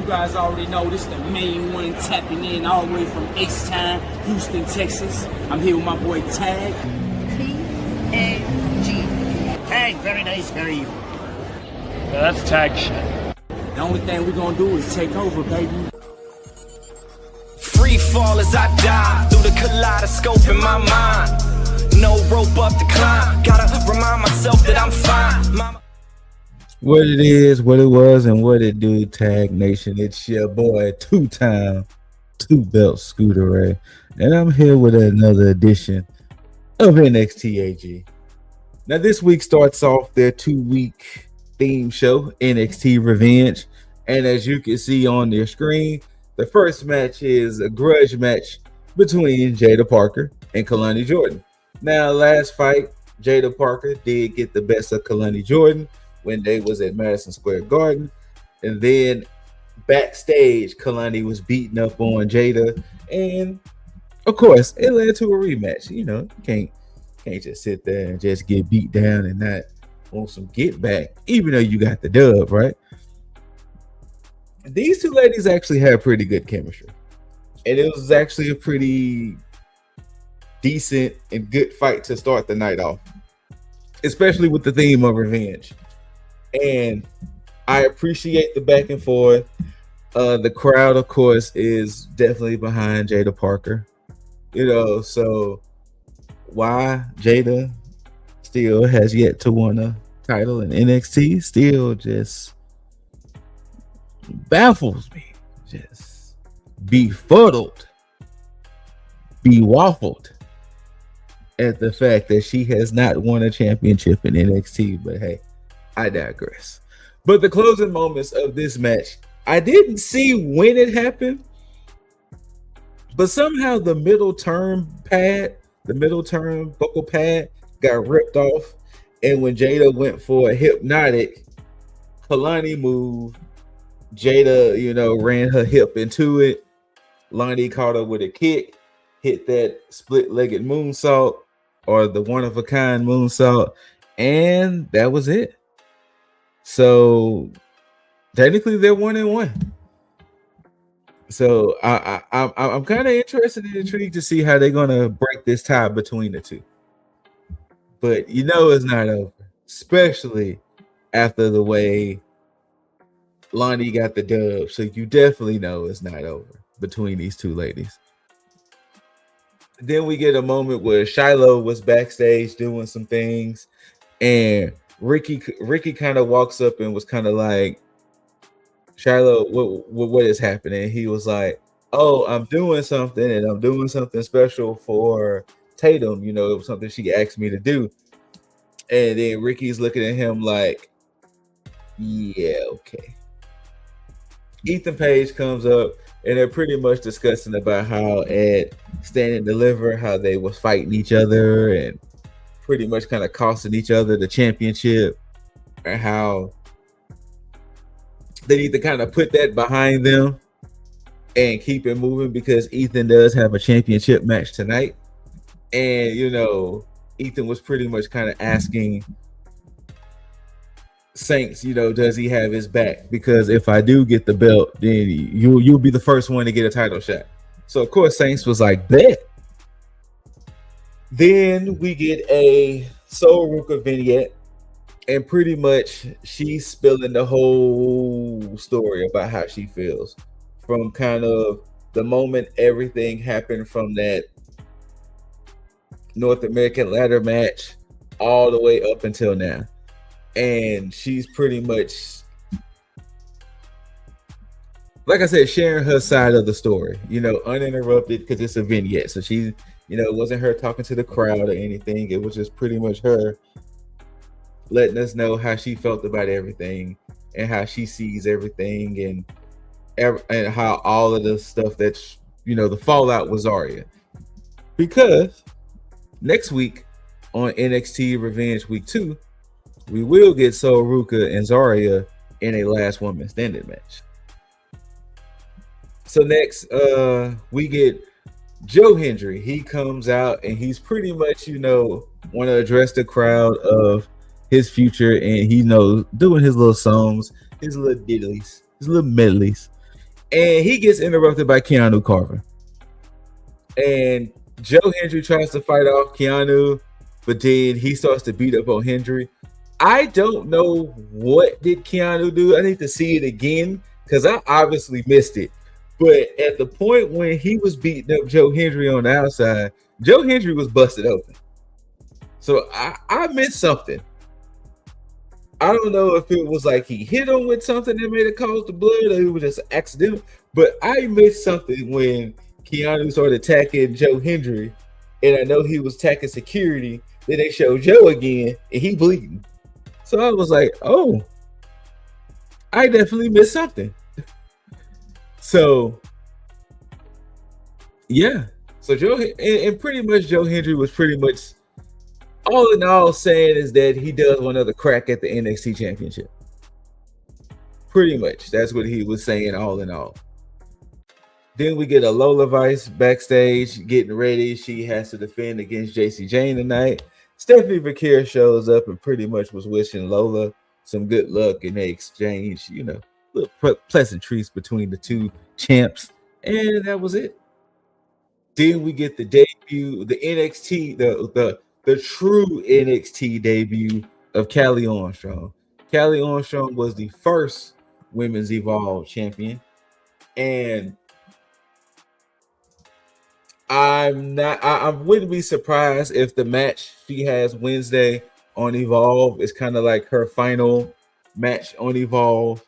You guys already know this is the main one tapping in all the way from H-Town, Houston, Texas. I'm here with my boy T.A.G. T.A.G. T.A.G, very nice, very evil. Yeah, that's T.A.G shit. The only thing we're gonna do is take over, baby. Free fall as I die through the kaleidoscope in my mind. No rope up to climb. Gotta remind myself that I'm fine. What it is, what it was, and what it do, T.A.G Nation. It's your boy, two-time, two-belt ScooterRay. And I'm here with another edition of NXT.A.G. Now, this week starts off their 2-week theme show, NXT Revenge. And as you can see on their screen, the first match is a grudge match between Jada Parker and Kalani Jordan. Now, last fight, Jada Parker did get the best of Kalani Jordan when they was at Madison Square Garden. And then backstage, Kalani was beating up on Jada. And, of course, it led to a rematch. You know, you can't just sit there and just get beat down and not want some get back, even though you got the dub, right? These two ladies actually had pretty good chemistry. And it was actually a pretty decent and good fight to start the night off, especially with the theme of revenge. And I appreciate the back and forth. The crowd, of course, is definitely behind Jada Parker. You know, so why Jada still has yet to win a title in NXT still just baffles me. Just befuddled, bewaffled at the fact that she has not won a championship in NXT. But hey, I digress. But the closing moments of this match, I didn't see when it happened, but somehow the middle term buckle pad got ripped off. And when Jada went for a hypnotic, Kalani moved. Jada, you know, ran her hip into it. Lonnie caught her with a kick, hit that split-legged moonsault or the one-of-a-kind moonsault, and that was it. So technically they're 1-1. So I'm kind of interested and intrigued to see how they're gonna break this tie between the two. But you know it's not over, especially after the way Lonnie got the dub. So you definitely know it's not over between these two ladies. Then we get a moment where Shiloh was backstage doing some things, and Ricky kind of walks up and was kind of like, Shiloh, what is happening? He was like, oh, I'm doing something, and I'm doing something special for Tatum. You know, it was something she asked me to do. And then Ricky's looking at him like, yeah, okay. Ethan Page comes up, and they're pretty much discussing about how at Stand and Deliver, how they was fighting each other and pretty much kind of costing each other the championship, and how they need to kind of put that behind them and keep it moving because Ethan does have a championship match tonight. And, you know, Ethan was pretty much kind of asking Saints, you know, does he have his back? Because if I do get the belt, then you'll be the first one to get a title shot. So, of course, Saints was like, bet. Then we get a Soul Ruka vignette, and pretty much she's spilling the whole story about how she feels from kind of the moment everything happened from that North American ladder match all the way up until now. And she's pretty much, like I said, sharing her side of the story, you know, uninterrupted, because it's a vignette. So she, you know, it wasn't her talking to the crowd or anything. It was just pretty much her letting us know how she felt about everything and how she sees everything, and how all of the stuff that's, you know, the fallout with Zarya. Because next week on NXT Revenge Week 2, we will get Soul Ruka and Zarya in a last woman standing match. So next, we get Joe Hendry. He comes out and he's pretty much, you know, want to address the crowd of his future, and he knows doing his little songs, his little diddlies, his little medleys. And he gets interrupted by Keanu Carver. And Joe Hendry tries to fight off Keanu, but then he starts to beat up on Hendry. I don't know what did Keanu do. I need to see it again because I obviously missed it. But at the point when he was beating up Joe Hendry on the outside, Joe Hendry was busted open. So I missed something. I don't know if it was like he hit him with something that made it cause the blood or it was just accidental, but I missed something when Keanu started attacking Joe Hendry, and I know he was attacking security. Then they showed Joe again, and he bleeding. So I was like, oh, I definitely missed something. So, yeah. So Joe, and pretty much Joe Hendry was pretty much all in all saying is that he does want another crack at the NXT championship. Pretty much. That's what he was saying all in all. Then we get a Lola Vice backstage getting ready. She has to defend against JC Jane tonight. Stephanie Vaquer shows up and pretty much was wishing Lola some good luck, and they exchange, little pleasantries between the two champs. And that was it. Then we get the debut, the NXT, the true NXT debut of Callie Armstrong. Callie Armstrong was the first Women's Evolve champion, and I wouldn't be surprised if the match she has Wednesday on Evolve is kind of like her final match on Evolve,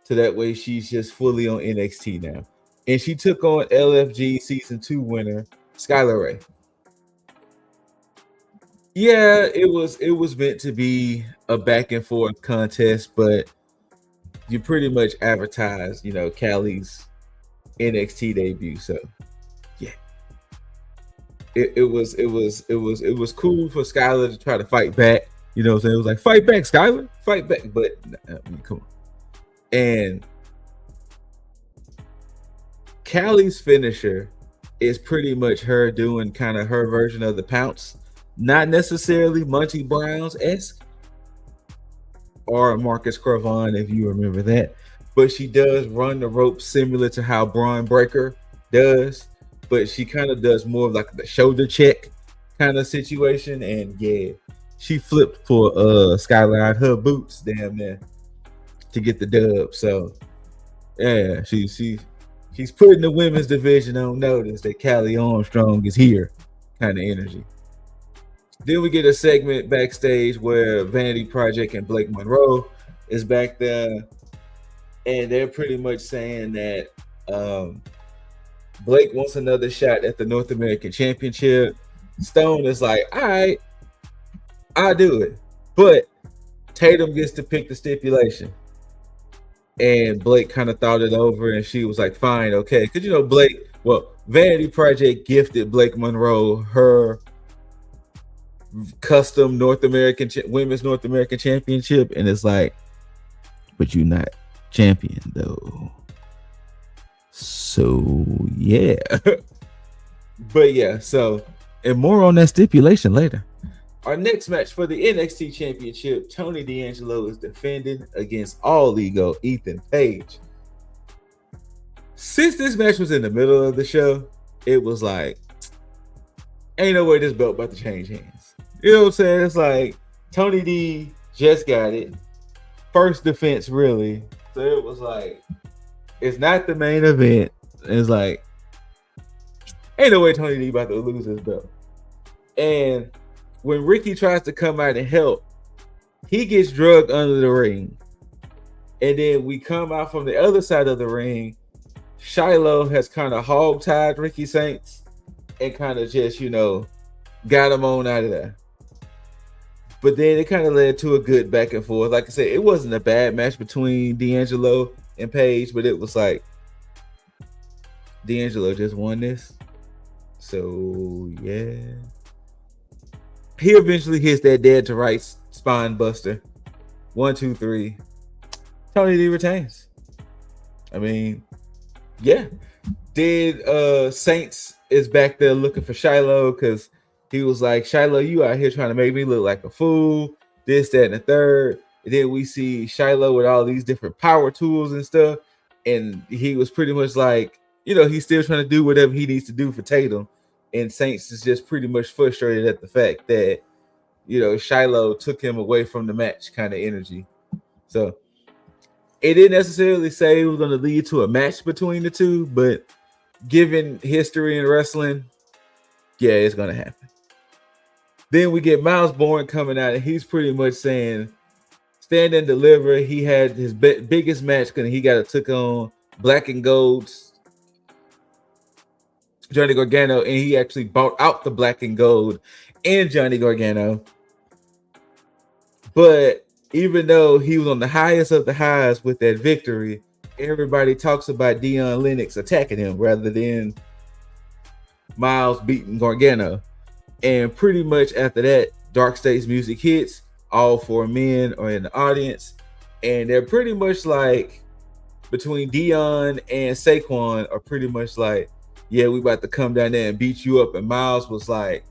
so that way she's just fully on NXT now. And she took on LFG Season 2 winner Skylar Ray. Yeah, it was meant to be a back and forth contest, but you pretty much advertised, Callie's NXT debut. So yeah, it was cool for Skylar to try to fight back. You know what I'm saying? It was like, fight back, Skylar, fight back. But come on. And Callie's finisher is pretty much her doing kind of her version of the pounce. Not necessarily Monty Brown's-esque or Marcus Cravon, if you remember that. But she does run the rope similar to how Braun Breaker does. But she kind of does more of like the shoulder check kind of situation. And yeah, she flipped for Skylar out her boots damn there to get the dub. So yeah, she's putting the women's division on notice that Callie Armstrong is here kind of energy. Then we get a segment backstage where Vanity Project and Blake Monroe is back there, and they're pretty much saying that Blake wants another shot at the North American Championship. Stone is like, all right, I'll do it, but Tatum gets to pick the stipulation. And Blake kind of thought it over, and she was like, fine, okay. Because, Vanity Project gifted Blake Monroe her custom women's North American championship, and it's like, but you're not champion though. So yeah. But yeah, so, and more on that stipulation later. Our next match for the NXT championship, Tony D'Angelo is defending against All Ego Ethan Page. Since this match was in the middle of the show, it was like, ain't no way this belt about to change hands. You know what I'm saying? It's like Tony D just got it. First defense, really. So it was like, it's not the main event. It's like, ain't no way Tony D about to lose his belt. And when Ricky tries to come out and help, he gets drugged under the ring. And then we come out from the other side of the ring. Shiloh has kind of hog-tied Ricky Saints and kind of just, got him on out of there. But then it kind of led to a good back and forth. Like I said, it wasn't a bad match between D'Angelo and Page, but it was like D'Angelo just won this. So, yeah. He eventually hits that dead to rights spine buster. 1, 2, 3. Tony D retains. I mean, yeah. Saints is back there looking for Shiloh because he was like, Shiloh, you out here trying to make me look like a fool. This, that, and the third. And then we see Shiloh with all these different power tools and stuff. and he was pretty much like, he's still trying to do whatever he needs to do for Tatum, and Saints is just pretty much frustrated at the fact that Shiloh took him away from the match kind of energy. So it didn't necessarily say it was going to lead to a match between the two, but given history in wrestling, yeah, it's going to happen. Then we get Miles Bourne coming out, and he's pretty much saying, stand and deliver. He had his biggest match because he got to took on Black and Gold's Johnny Gargano, and he actually bought out the Black and Gold and Johnny Gargano. But even though he was on the highest of the highs with that victory, everybody talks about Deion Lennox attacking him rather than Miles beating Gargano. And pretty much after that, Dark State's music hits. All four men are in the audience, and they're pretty much like, between Deion and Saquon are pretty much like, yeah, we about to come down there and beat you up. And Miles was like,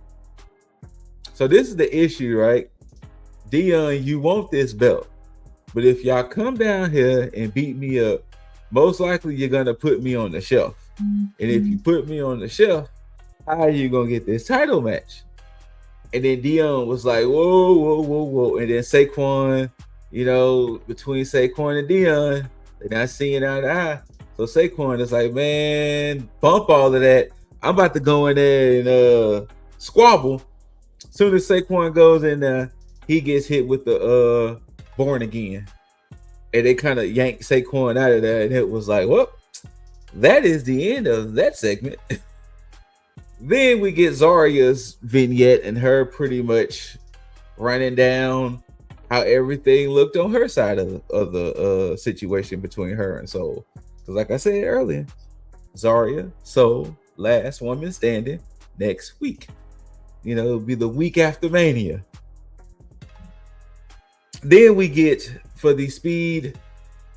so this is the issue, right? Deion, you want this belt, but if y'all come down here and beat me up, most likely you're gonna put me on the shelf. And if you put me on the shelf, how are you gonna get this title match? And then Deion was like, whoa. And then Saquon, between Saquon and Deion, they're not seeing eye to eye. So Saquon is like, man, bump all of that. I'm about to go in there and squabble. As soon as Saquon goes in there, he gets hit with the Born Again. And they kind of yanked Saquon out of there. And it was like, well, that is the end of that segment. Then we get Zarya's vignette and her pretty much running down how everything looked on her side of the situation between her and Soul. Because like I said earlier, Zarya, Soul, last woman standing next week. It'll be the week after Mania. Then we get, for the Speed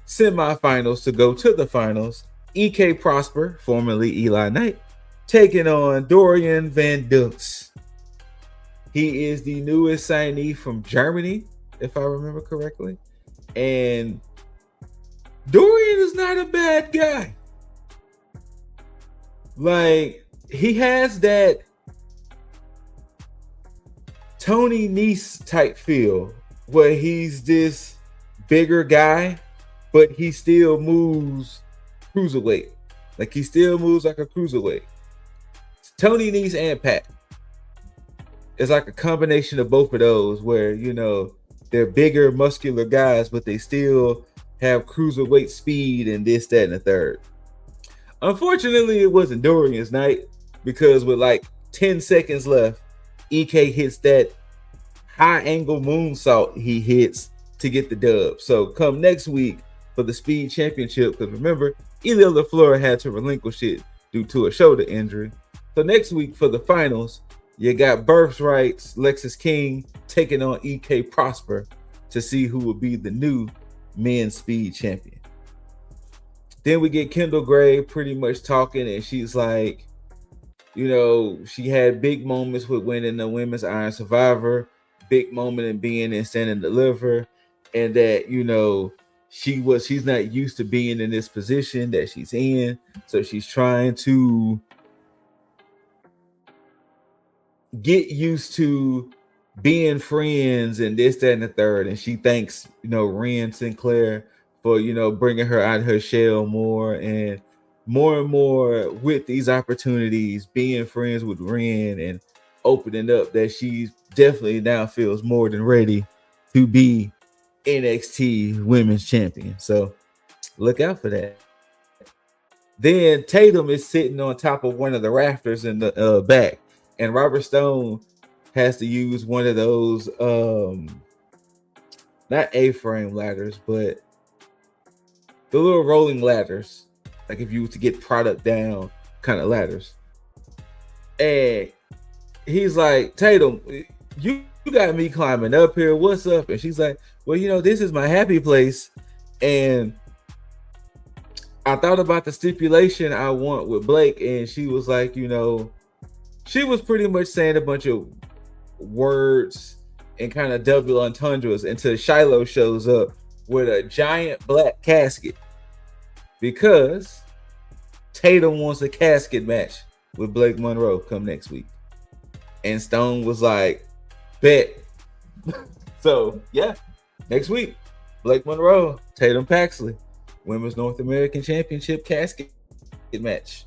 semifinals to go to the finals, EK Prosper, formerly Eli Knight, taking on Dorian Van Dux. He is the newest signee from Germany, if I remember correctly. And Dorian is not a bad guy. Like, he has that Tony Nese type feel where he's this bigger guy, but he still moves cruiserweight. Like, he still moves like a cruiserweight. Tony Nese and Pat. It's like a combination of both of those where, they're bigger, muscular guys, but they still have cruiserweight speed and this, that, and the third. Unfortunately, it wasn't Dorian's night because with like 10 seconds left, EK hits that high angle moonsault he hits to get the dub. So come next week for the Speed Championship, because remember, Ilya LaFleur had to relinquish it due to a shoulder injury. So next week for the finals, you got Birthrights, Lexus King taking on EK Prosper to see who will be the new men's speed champion. Then we get Kendall Gray pretty much talking, and she's like, she had big moments with winning the Women's Iron Survivor, big moment in being in Stand and Deliver, and that, she's not used to being in this position that she's in. So she's trying to get used to being friends and this, that, and the third. And she thanks, Ren Sinclair for, bringing her out of her shell more and more with these opportunities, being friends with Ren and opening up, that she definitely now feels more than ready to be NXT Women's Champion. So look out for that. Then Tatum is sitting on top of one of the rafters in the back, and Robert Stone has to use one of those not A-frame ladders, but the little rolling ladders, like if you were to get product down kind of ladders. And he's like, Tatum, you got me climbing up here. What's up? And she's like, well, this is my happy place. And I thought about the stipulation I want with Blake. And she was like, she was pretty much saying a bunch of words and kind of double entendres until Shiloh shows up with a giant black casket. because Tatum wants a casket match with Blake Monroe come next week. And Stone was like, bet. So, yeah, next week, Blake Monroe, Tatum Paxley, Women's North American Championship casket match.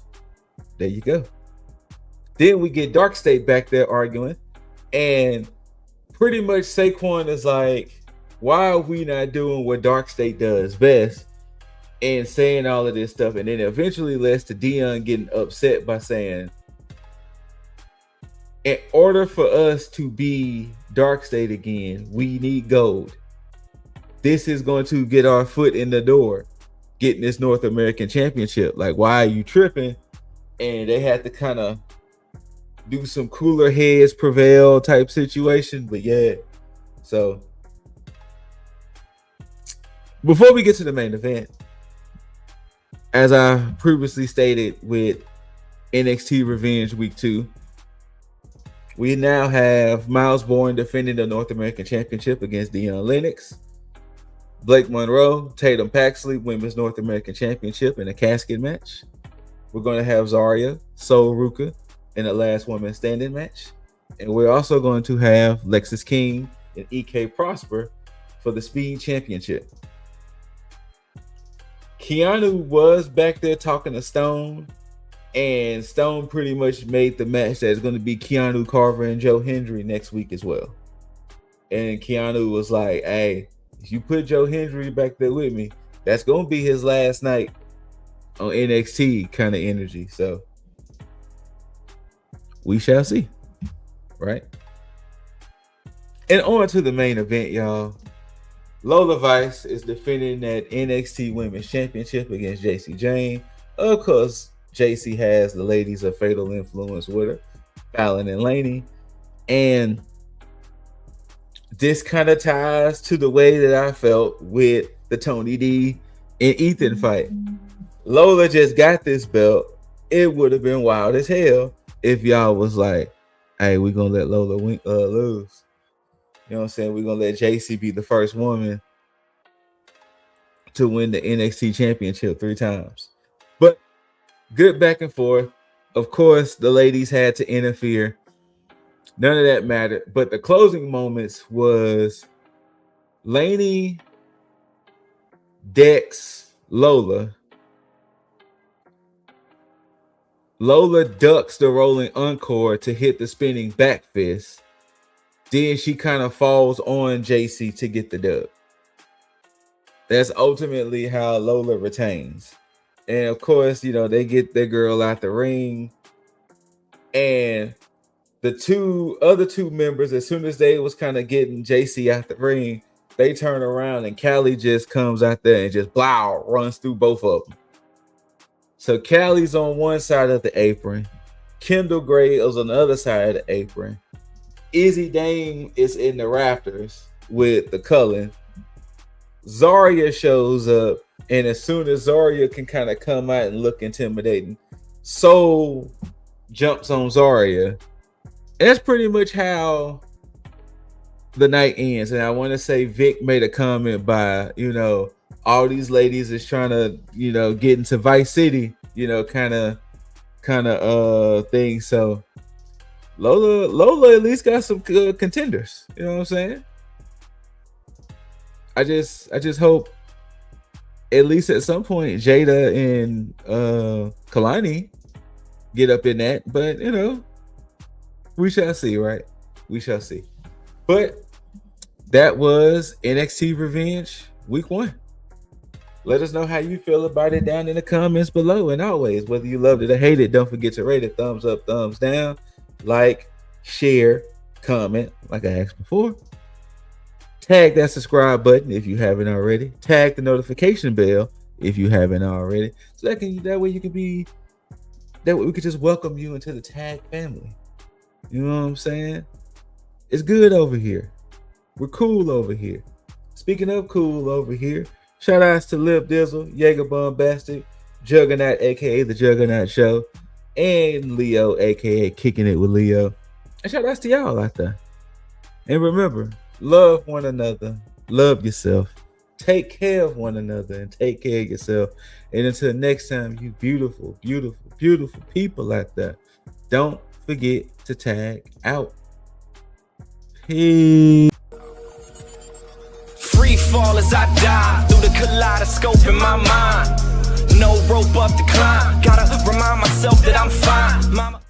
There you go. Then we get Dark State back there arguing, and pretty much Saquon is like, why are we not doing what Dark State does best and saying all of this stuff? And then eventually leads to Dion getting upset by saying, in order for us to be Dark State again, we need gold. This is going to get our foot in the door, getting this North American Championship. Like, why are you tripping? And they had to kind of do some cooler heads prevail type situation. But yeah, so before we get to the main event, as I previously stated with NXT Revenge Week 2, we now have Miles Bourne defending the North American Championship against Dion Lennox. Blake Monroe, Tatum Paxley, Women's North American Championship in a casket match. We're going to have Zarya, Sol Ruka in the last woman standing match. And we're also going to have Lexis King and EK Prosper for the Speed Championship. Keanu was back there talking to Stone, and Stone pretty much made the match that's going to be Keanu Carver and Joe Hendry next week as well. And Keanu was like, hey, if you put Joe Hendry back there with me, that's going to be his last night on NXT kind of energy. So we shall see, right? And on to the main event, y'all. Lola Vice is defending that NXT Women's Championship against JC Jane. Of course, JC has the ladies of Fatal Influence with her, Fallon and Laney. And this kind of ties to the way that I felt with the Tony D and Ethan fight. Lola just got this belt. It would have been wild as hell if y'all was like, hey, we're going to let Lola lose. You know what I'm saying? We're going to let JC be the first woman to win the NXT Championship 3 times. But good back and forth. Of course, the ladies had to interfere. None of that mattered. But the closing moments was Laney, Dex, Lola. Lola ducks the rolling encore to hit the spinning back fist. Then she kind of falls on JC to get the dub. That's ultimately how Lola retains. And of course, you know, they get their girl out the ring. And the other two members, as soon as they was kind of getting JC out the ring, they turn around and Callie just comes out there and just blow, runs through both of them. So Callie's on one side of the apron. Kendall Gray is on the other side of the apron. Izzy Dame is in the Raptors with the Cullen. Zarya shows up, and as soon as Zarya can kind of come out and look intimidating, Soul jumps on Zarya. And that's pretty much how the night ends. And I want to say Vic made a comment by, you know, all these ladies is trying to, you know, get into Vice City, you know, kind of thing. So Lola at least got some good contenders. You know what I'm saying? I just hope at least at some point Jada and Kalani get up in that. But you know, we shall see, right? We shall see. But that was NXT Revenge Week 1. Let us know how you feel about it down in the comments below. And always, whether you loved it or hated it, don't forget to rate it. Thumbs up, thumbs down, like, share, comment, like I asked before. Tag that subscribe button if you haven't already. Tag the notification bell if you haven't already. So that way we could just welcome you into the Tag family. You know what I'm saying? It's good over here. We're cool over here. Speaking of cool over here, shout outs to Lip Dizzle, Jaeger Bombastic, Juggernaut, aka The Juggernaut Show, and Leo, aka Kicking It with Leo. And shout outs to y'all out there. And remember, love one another, love yourself, take care of one another and take care of yourself. And until next time, you beautiful, beautiful, beautiful people out there, don't forget to tag out. Peace. Free fall as I dive through the kaleidoscope in my mind. No rope up to climb. Gotta remind myself that I'm fine. Mama.